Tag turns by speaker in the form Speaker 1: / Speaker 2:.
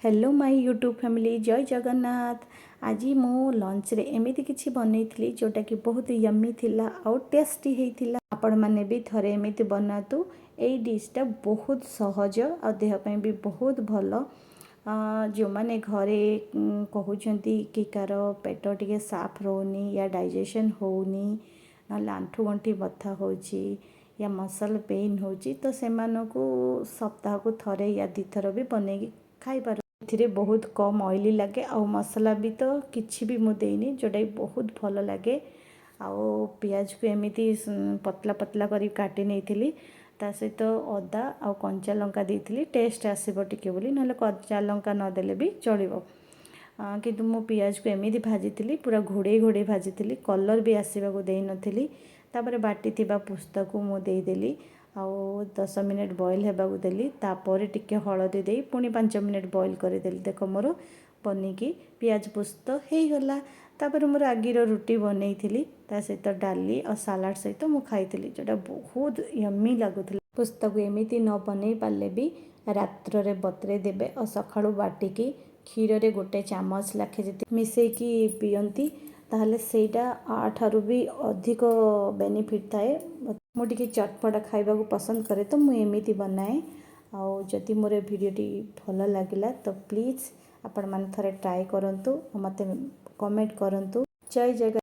Speaker 1: Hello my YouTube family जय जगन्नाथ। आज मु लंच रे एमिति किछि बनैथिली जोटा कि बहुत यम्मी थिला और टेस्टी हेइथिला। आपण माने भी थरे एमिति बनातु। एई डिशटा बहुत सहज और देह ପାଇଁ भी बहुत भल। जो माने घरे कहउछंती कि कार पेट टिके साफ रोनी या डाइजेशन होनी ना लांठु गंठी बथा होची या मसल पेन होची तो सेमानकु सप्ताह को थरे या दी थर भी बनेगी खाई पार। एथिरे बहुत कम ऑयली लगे आ मसला भी तो किछि भी मु देनी जोटा बहुत भल लगे। आओ पियाज को एमिति पतला पतला करी काटी नहीं ता सहित अदा आ कंचा लंका देइथिली टेस्ट आसीबो टिके बोली नले कंचा लंका न देले भी चलिबो। किंतु मु पियाज को एमिति भाजी पूरा घोड़े घोड़े भाजी कलर भी आसवाक दे नथिली। तापर बाटी थिबा पुस्तक को मु देदेली आउ 10 मिनिट बॉईल होगाकू देली। तापर टिके हलदी दे पुणी 5 मिनिट बॉईल करदेली। देख मोर बनिकी पियाज पुस्त हो गला। तापर मोर आगिर रुटी बनई ता सहित डाली और सालाड सहित मु खाई जोटा बहुत यम्मी लगुला। पुस्तक एमिति न बनई पारे भी रात्र रे बतरे देबे और सकाळू बाटिकी क्षीर रे गोटे चामच लाखे जति मिसेकी पियंती ताहले सेटा आठारु भी अधिक बेनिफिट थाए। मु टिके चटपटा खाइबा को पसंद करे तो मु एमिति बनाए। आउ जदि मोर भिडियोटी भल लगिला तो प्लीज आपण माने थरे ट्राई करंतु मते कमेंट करंतु। जय जगन्नाथ।